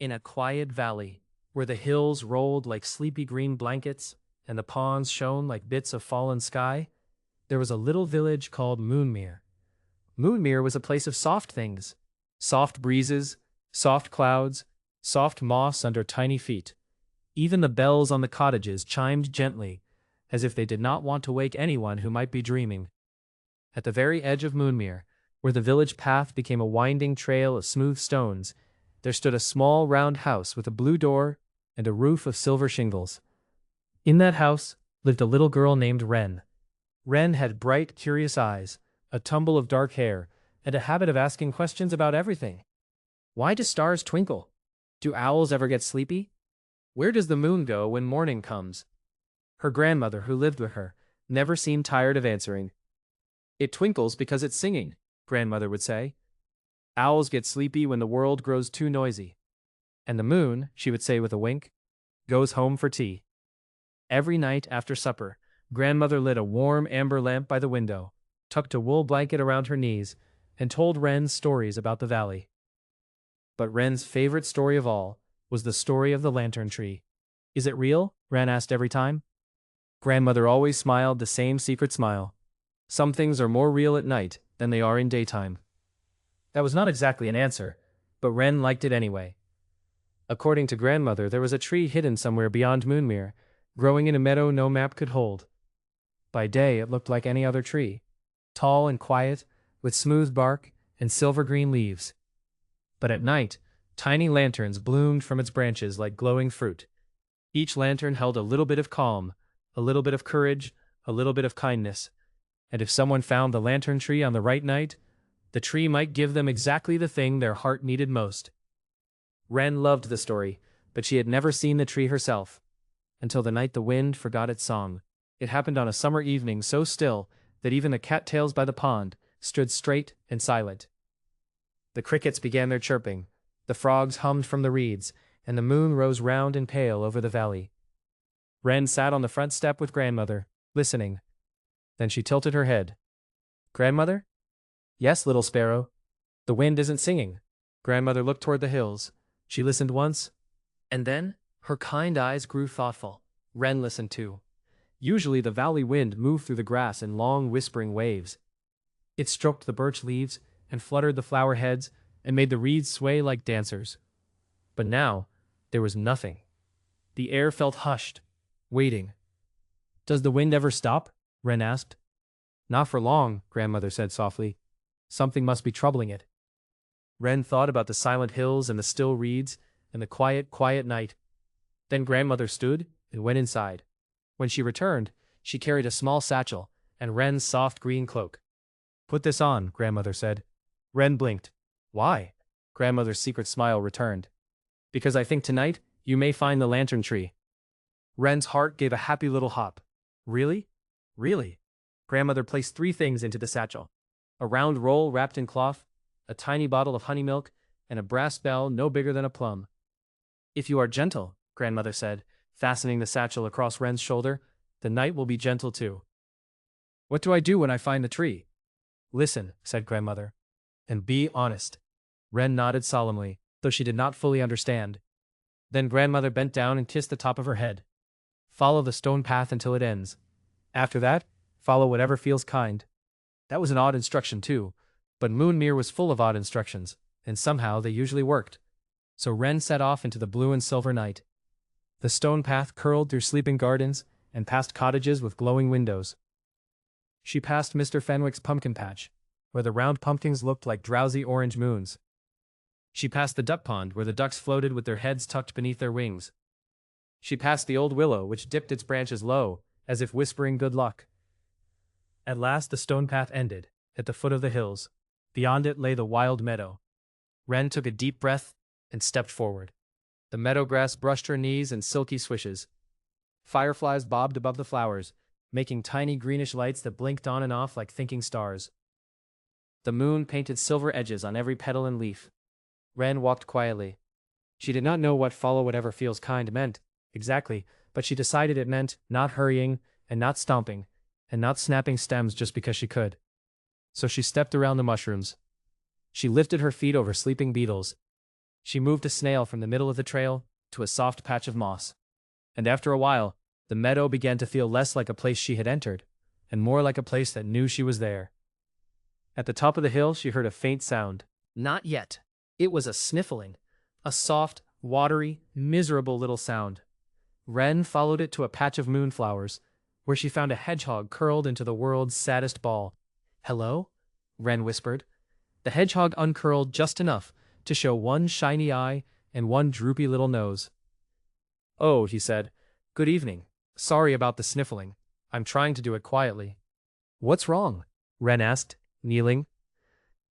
In a quiet valley, where the hills rolled like sleepy green blankets and the ponds shone like bits of fallen sky, there was a little village called Moonmere. Moonmere was a place of soft things, soft breezes, soft clouds, soft moss under tiny feet. Even the bells on the cottages chimed gently, as if they did not want to wake anyone who might be dreaming. At the very edge of Moonmere, where the village path became a winding trail of smooth stones, there stood a small round house with a blue door and a roof of silver shingles. In that house lived a little girl named Wren. Wren had bright, curious eyes, a tumble of dark hair, and a habit of asking questions about everything. Why do stars twinkle? Do owls ever get sleepy? Where does the moon go when morning comes? Her grandmother, who lived with her, never seemed tired of answering. It twinkles because it's singing, grandmother would say. Owls get sleepy when the world grows too noisy. And the moon, she would say with a wink, goes home for tea. Every night after supper, grandmother lit a warm amber lamp by the window, tucked a wool blanket around her knees, and told Wren stories about the valley. But Wren's favorite story of all was the story of the lantern tree. Is it real? Wren asked every time. Grandmother always smiled the same secret smile. Some things are more real at night than they are in daytime. That was not exactly an answer, but Wren liked it anyway. According to grandmother, there was a tree hidden somewhere beyond Moonmere, growing in a meadow no map could hold. By day it looked like any other tree, tall and quiet, with smooth bark and silver-green leaves. But at night, tiny lanterns bloomed from its branches like glowing fruit. Each lantern held a little bit of calm, a little bit of courage, a little bit of kindness. And if someone found the lantern tree on the right night, the tree might give them exactly the thing their heart needed most. Wren loved the story, but she had never seen the tree herself, until the night the wind forgot its song. It happened on a summer evening so still that even the cattails by the pond stood straight and silent. The crickets began their chirping, the frogs hummed from the reeds, and the moon rose round and pale over the valley. Wren sat on the front step with grandmother, listening. Then she tilted her head. Grandmother? Yes, little sparrow. The wind isn't singing. Grandmother looked toward the hills. She listened once, and then her kind eyes grew thoughtful. Wren listened too. Usually the valley wind moved through the grass in long whispering waves. It stroked the birch leaves and fluttered the flower heads and made the reeds sway like dancers. But now there was nothing. The air felt hushed, waiting. Does the wind ever stop? Wren asked. Not for long, grandmother said softly. Something must be troubling it. Wren thought about the silent hills and the still reeds and the quiet, quiet night. Then grandmother stood and went inside. When she returned, she carried a small satchel and Wren's soft green cloak. Put this on, grandmother said. Wren blinked. Why? Grandmother's secret smile returned. Because I think tonight you may find the lantern tree. Wren's heart gave a happy little hop. Really? Really? Grandmother placed 3 things into the satchel. A round roll wrapped in cloth, a tiny bottle of honey milk, and a brass bell no bigger than a plum. If you are gentle, grandmother said, fastening the satchel across Wren's shoulder, the night will be gentle too. What do I do when I find the tree? Listen, said grandmother, and be honest. Wren nodded solemnly, though she did not fully understand. Then grandmother bent down and kissed the top of her head. Follow the stone path until it ends. After that, follow whatever feels kind. That was an odd instruction too, but Moonmere was full of odd instructions, and somehow they usually worked. So Wren set off into the blue and silver night. The stone path curled through sleeping gardens and past cottages with glowing windows. She passed Mr. Fenwick's pumpkin patch, where the round pumpkins looked like drowsy orange moons. She passed the duck pond where the ducks floated with their heads tucked beneath their wings. She passed the old willow which dipped its branches low, as if whispering good luck. At last the stone path ended, at the foot of the hills. Beyond it lay the wild meadow. Wren took a deep breath and stepped forward. The meadow grass brushed her knees in silky swishes. Fireflies bobbed above the flowers, making tiny greenish lights that blinked on and off like thinking stars. The moon painted silver edges on every petal and leaf. Wren walked quietly. She did not know what follow whatever feels kind meant, exactly, but she decided it meant not hurrying and not stomping, and not snapping stems just because she could. So she stepped around the mushrooms. She lifted her feet over sleeping beetles. She moved a snail from the middle of the trail to a soft patch of moss. And after a while, the meadow began to feel less like a place she had entered, and more like a place that knew she was there. At the top of the hill, she heard a faint sound. Not yet. It was a sniffling. A soft, watery, miserable little sound. Wren followed it to a patch of moonflowers, where she found a hedgehog curled into the world's saddest ball. "Hello?" Wren whispered. The hedgehog uncurled just enough to show one shiny eye and one droopy little nose. "Oh," he said. "Good evening. Sorry about the sniffling. I'm trying to do it quietly." "What's wrong?" Wren asked, kneeling.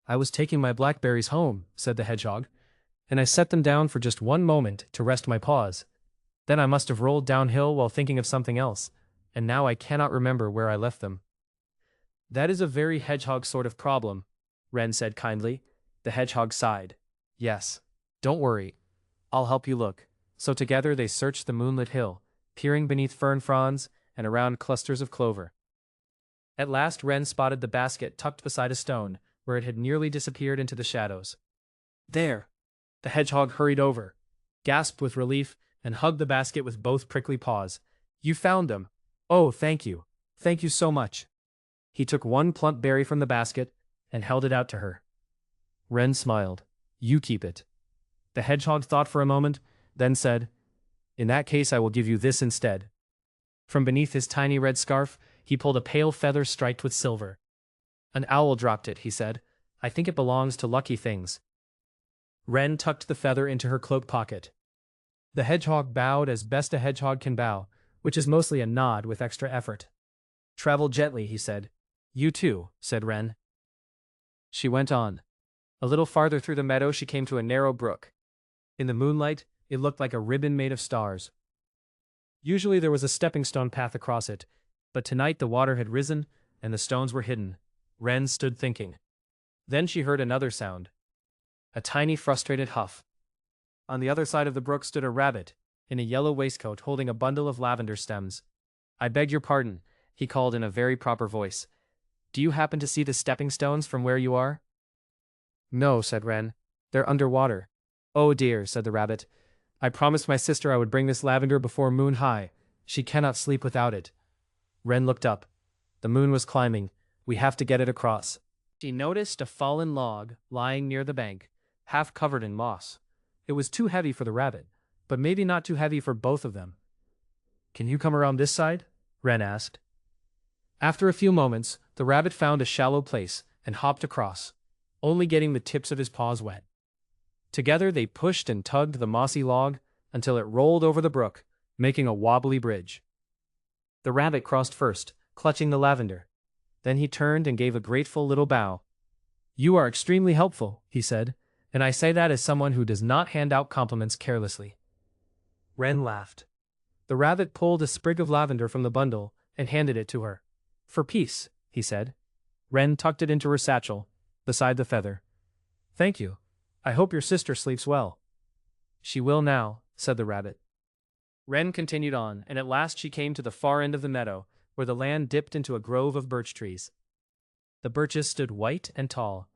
"I was taking my blackberries home," said the hedgehog, "and I set them down for just one moment to rest my paws. Then I must have rolled downhill while thinking of something else, and now I cannot remember where I left them." "That is a very hedgehog sort of problem," Wren said kindly. The hedgehog sighed. "Yes. Don't worry. I'll help you look." So together they searched the moonlit hill, peering beneath fern fronds and around clusters of clover. At last Wren spotted the basket tucked beside a stone, where it had nearly disappeared into the shadows. "There!" The hedgehog hurried over, gasped with relief, and hugged the basket with both prickly paws. "You found them! Oh, thank you! Thank you so much!" He took one plump berry from the basket and held it out to her. Wren smiled. "You keep it." The hedgehog thought for a moment, then said, "In that case I will give you this instead." From beneath his tiny red scarf, he pulled a pale feather striped with silver. "An owl dropped it," he said. "I think it belongs to lucky things." Wren tucked the feather into her cloak pocket. The hedgehog bowed as best a hedgehog can bow, which is mostly a nod with extra effort. "Travel gently," he said. "You too," said Wren. She went on. A little farther through the meadow she came to a narrow brook. In the moonlight, it looked like a ribbon made of stars. Usually there was a stepping stone path across it, but tonight the water had risen and the stones were hidden. Wren stood thinking. Then she heard another sound. A tiny frustrated huff. On the other side of the brook stood a rabbit, in a yellow waistcoat holding a bundle of lavender stems. "I beg your pardon," he called in a very proper voice. "Do you happen to see the stepping stones from where you are?" "No," said Wren. "They're under water." "Oh dear," said the rabbit. "I promised my sister I would bring this lavender before moon high. She cannot sleep without it." Wren looked up. The moon was climbing. "We have to get it across." She noticed a fallen log lying near the bank, half covered in moss. It was too heavy for the rabbit, but maybe not too heavy for both of them. "Can you come around this side?" Wren asked. After a few moments, the rabbit found a shallow place and hopped across, only getting the tips of his paws wet. Together they pushed and tugged the mossy log until it rolled over the brook, making a wobbly bridge. The rabbit crossed first, clutching the lavender. Then he turned and gave a grateful little bow. "You are extremely helpful," he said, "and I say that as someone who does not hand out compliments carelessly." Wren laughed. The rabbit pulled a sprig of lavender from the bundle and handed it to her. "For peace," he said. Wren tucked it into her satchel, beside the feather. "Thank you. I hope your sister sleeps well." "She will now," said the rabbit. Wren continued on, and at last she came to the far end of the meadow, where the land dipped into a grove of birch trees. The birches stood white and tall,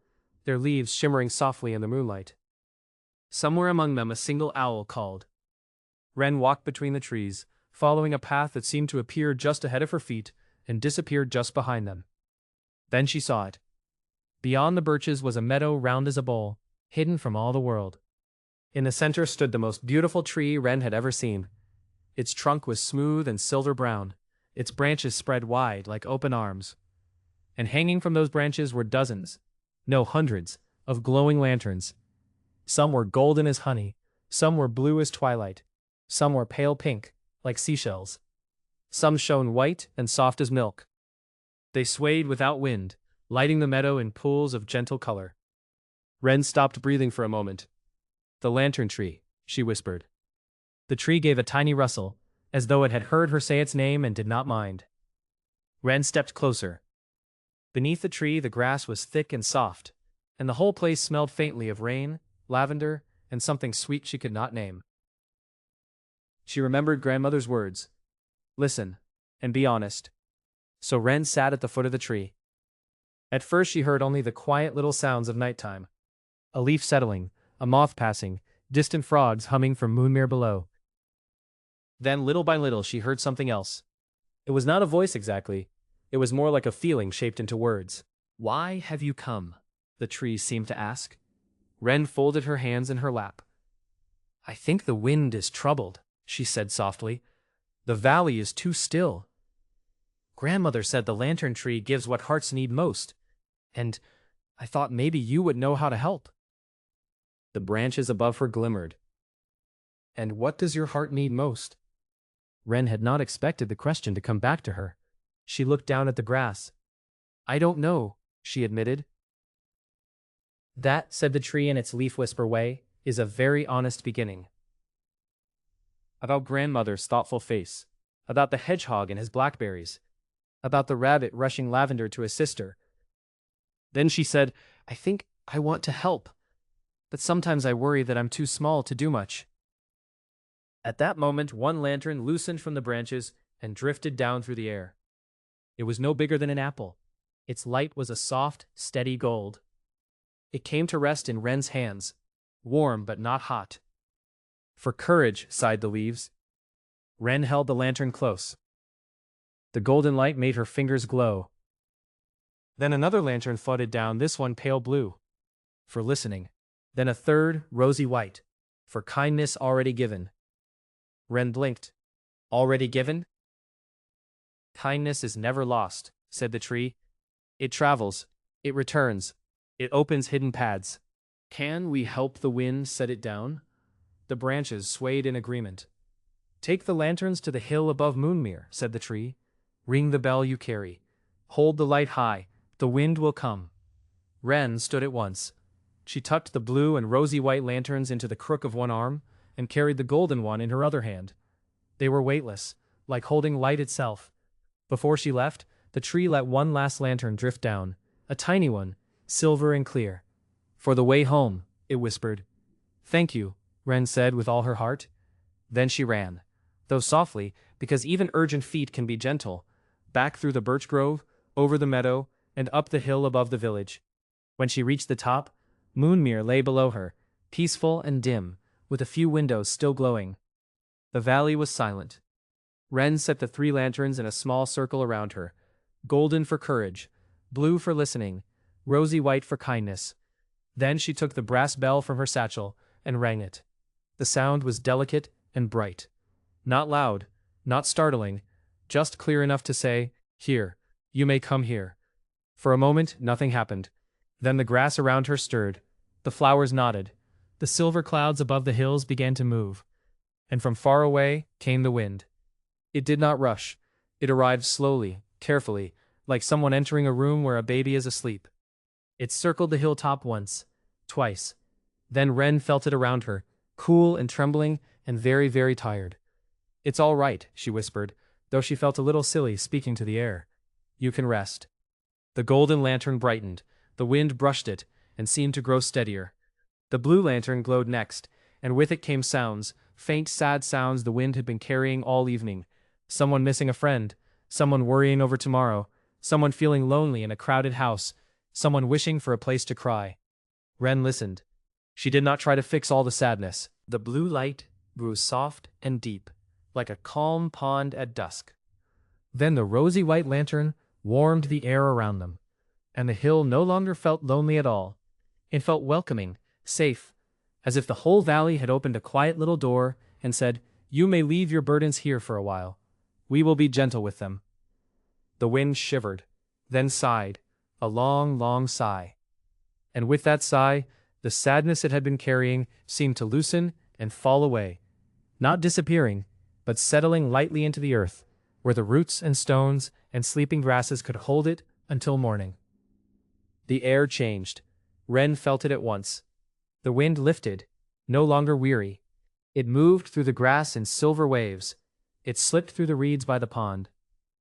their leaves shimmering softly in the moonlight. Somewhere among them a single owl called. Wren walked between the trees, following a path that seemed to appear just ahead of her feet and disappeared just behind them. Then she saw it. Beyond the birches was a meadow round as a bowl, hidden from all the world. In the center stood the most beautiful tree Wren had ever seen. Its trunk was smooth and silver brown, its branches spread wide like open arms. And hanging from those branches were dozens, no hundreds, of glowing lanterns. Some were golden as honey, some were blue as twilight, some were pale pink, like seashells. Some shone white and soft as milk. They swayed without wind, lighting the meadow in pools of gentle color. Wren stopped breathing for a moment. "The lantern tree," she whispered. The tree gave a tiny rustle, as though it had heard her say its name and did not mind. Wren stepped closer. Beneath the tree the grass was thick and soft, and the whole place smelled faintly of rain, lavender, and something sweet she could not name. She remembered grandmother's words. "Listen, and be honest." So Wren sat at the foot of the tree. At first she heard only the quiet little sounds of nighttime. A leaf settling, a moth passing, distant frogs humming from Moonmere below. Then little by little she heard something else. It was not a voice exactly. It was more like a feeling shaped into words. "Why have you come?" the tree seemed to ask. Wren folded her hands in her lap. "I think the wind is troubled," she said softly. "The valley is too still. Grandmother said the lantern tree gives what hearts need most, and I thought maybe you would know how to help." The branches above her glimmered. "And what does your heart need most?" Wren had not expected the question to come back to her. She looked down at the grass. "I don't know," she admitted. "That," said the tree in its leaf whisper way, "is a very honest beginning." About grandmother's thoughtful face, about the hedgehog and his blackberries, about the rabbit rushing lavender to his sister. Then she said, "I think I want to help, but sometimes I worry that I'm too small to do much." At that moment, one lantern loosened from the branches and drifted down through the air. It was no bigger than an apple. Its light was a soft, steady gold. It came to rest in Wren's hands, warm but not hot. "For courage," sighed the leaves. Wren held the lantern close. The golden light made her fingers glow. Then another lantern floated down, this one pale blue, for listening. Then a third, rosy white, for kindness already given. Wren blinked. "Already given?" "Kindness is never lost," said the tree. "It travels. It returns. It opens hidden paths." "Can we help the wind set it down?" The branches swayed in agreement. "Take the lanterns to the hill above Moonmere," said the tree. "Ring the bell you carry. Hold the light high. The wind will come." Wren stood at once. She tucked the blue and rosy white lanterns into the crook of one arm and carried the golden one in her other hand. They were weightless, like holding light itself. Before she left, the tree let one last lantern drift down, a tiny one, silver and clear. "For the way home," it whispered. "Thank you," Wren said with all her heart. Then she ran, though softly, because even urgent feet can be gentle, back through the birch grove, over the meadow, and up the hill above the village. When she reached the top, Moonmere lay below her, peaceful and dim, with a few windows still glowing. The valley was silent. Wren set the 3 lanterns in a small circle around her, golden for courage, blue for listening, rosy white for kindness. Then she took the brass bell from her satchel and rang it. The sound was delicate and bright. Not loud, not startling, just clear enough to say, "Here, you may come here." For a moment, nothing happened. Then the grass around her stirred. The flowers nodded. The silver clouds above the hills began to move. And from far away came the wind. It did not rush. It arrived slowly, carefully, like someone entering a room where a baby is asleep. It circled the hilltop once, twice. Then Wren felt it around her, cool and trembling and very, very tired. "It's all right," she whispered, though she felt a little silly speaking to the air. "You can rest." The golden lantern brightened. The wind brushed it and seemed to grow steadier. The blue lantern glowed next, and with it came sounds, faint, sad sounds the wind had been carrying all evening. Someone missing a friend, someone worrying over tomorrow, someone feeling lonely in a crowded house, someone wishing for a place to cry. Wren listened. She did not try to fix all the sadness. The blue light grew soft and deep, like a calm pond at dusk. Then the rosy white lantern warmed the air around them, and the hill no longer felt lonely at all. It felt welcoming, safe, as if the whole valley had opened a quiet little door and said, "You may leave your burdens here for a while. We will be gentle with them." The wind shivered, then sighed, a long, long sigh. And with that sigh, the sadness it had been carrying seemed to loosen and fall away, not disappearing, but settling lightly into the earth, where the roots and stones and sleeping grasses could hold it until morning. The air changed. Wren felt it at once. The wind lifted, no longer weary. It moved through the grass in silver waves. It slipped through the reeds by the pond.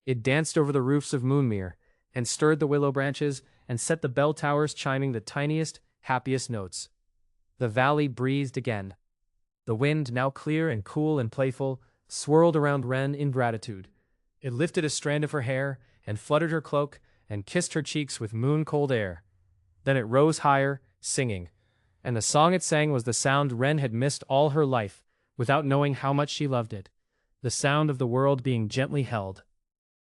It danced over the roofs of Moonmere, and stirred the willow branches, and set the bell towers chiming the tiniest, happiest notes. The valley breathed again. The wind, now clear and cool and playful, swirled around Wren in gratitude. It lifted a strand of her hair, and fluttered her cloak, and kissed her cheeks with moon-cold air. Then it rose higher, singing, and the song it sang was the sound Wren had missed all her life, without knowing how much she loved it. The sound of the world being gently held.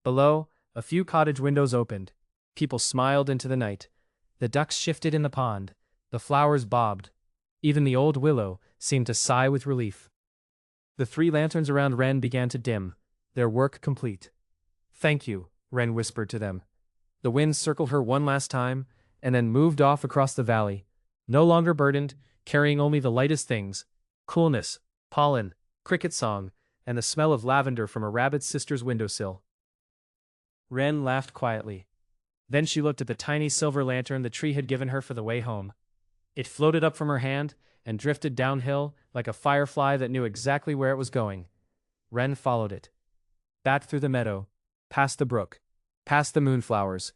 Below, a few cottage windows opened. People smiled into the night. The ducks shifted in the pond. The flowers bobbed. Even the old willow seemed to sigh with relief. The 3 lanterns around Wren began to dim, their work complete. "Thank you," Wren whispered to them. The wind circled her one last time, and then moved off across the valley, no longer burdened, carrying only the lightest things: coolness, pollen, cricket song, and the smell of lavender from a rabbit's sister's windowsill. Wren laughed quietly. Then she looked at the tiny silver lantern the tree had given her for the way home. It floated up from her hand and drifted downhill like a firefly that knew exactly where it was going. Wren followed it. Back through the meadow, past the brook, past the moonflowers,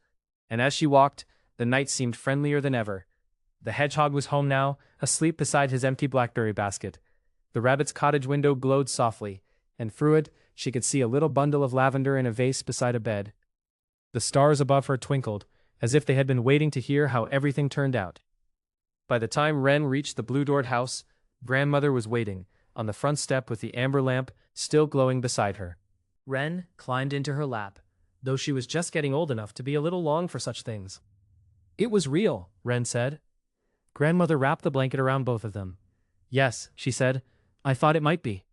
and as she walked, the night seemed friendlier than ever. The hedgehog was home now, asleep beside his empty blackberry basket. The rabbit's cottage window glowed softly, and through it she could see a little bundle of lavender in a vase beside a bed. The stars above her twinkled, as if they had been waiting to hear how everything turned out. By the time Wren reached the blue-doored house, Grandmother was waiting, on the front step with the amber lamp still glowing beside her. Wren climbed into her lap, though she was just getting old enough to be a little long for such things. "It was real," Wren said. Grandmother wrapped the blanket around both of them. "Yes," she said, "I thought it might be."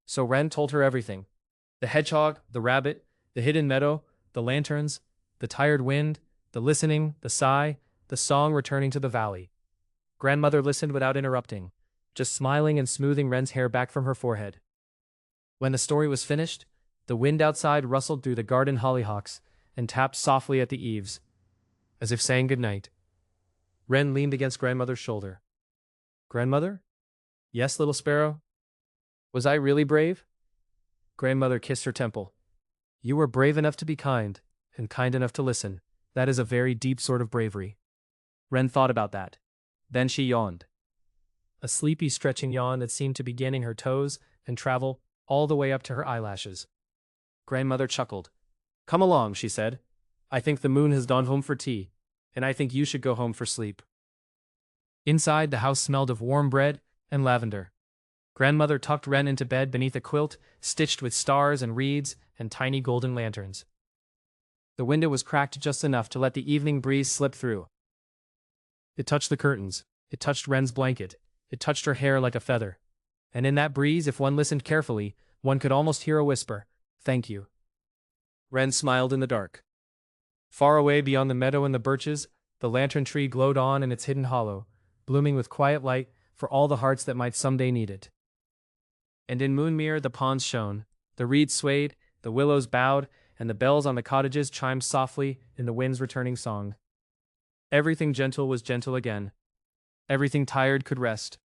So Wren told her everything. The hedgehog, the rabbit, the hidden meadow, the lanterns, the tired wind, the listening, the sigh, the song returning to the valley. Grandmother listened without interrupting, just smiling and smoothing Wren's hair back from her forehead. When the story was finished, the wind outside rustled through the garden hollyhocks and tapped softly at the eaves, as if saying good night. Wren leaned against Grandmother's shoulder. "Grandmother?" "Yes, little sparrow?" "Was I really brave?" Grandmother kissed her temple. "You were brave enough to be kind, and kind enough to listen. That is a very deep sort of bravery." Wren thought about that. Then she yawned. A sleepy, stretching yawn that seemed to begin in her toes and travel all the way up to her eyelashes. Grandmother chuckled. "Come along," she said. "I think the moon has gone home for tea, and I think you should go home for sleep." Inside, the house smelled of warm bread and lavender. Grandmother tucked Wren into bed beneath a quilt stitched with stars and reeds and tiny golden lanterns. The window was cracked just enough to let the evening breeze slip through. It touched the curtains. It touched Wren's blanket. It touched her hair like a feather. And in that breeze, if one listened carefully, one could almost hear a whisper, "Thank you." Wren smiled in the dark. Far away beyond the meadow and the birches, the lantern tree glowed on in its hidden hollow, blooming with quiet light for all the hearts that might someday need it. And in Moonmere the ponds shone, the reeds swayed, the willows bowed, and the bells on the cottages chimed softly in the wind's returning song. Everything gentle was gentle again. Everything tired could rest.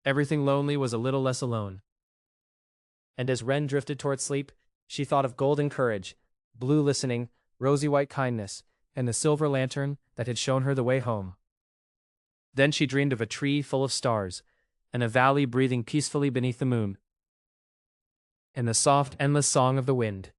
Everything lonely was a little less alone. And as Wren drifted toward sleep, she thought of golden courage, blue listening, rosy white kindness, and the silver lantern that had shown her the way home. Then she dreamed of a tree full of stars, and a valley breathing peacefully beneath the moon, and the soft, endless song of the wind.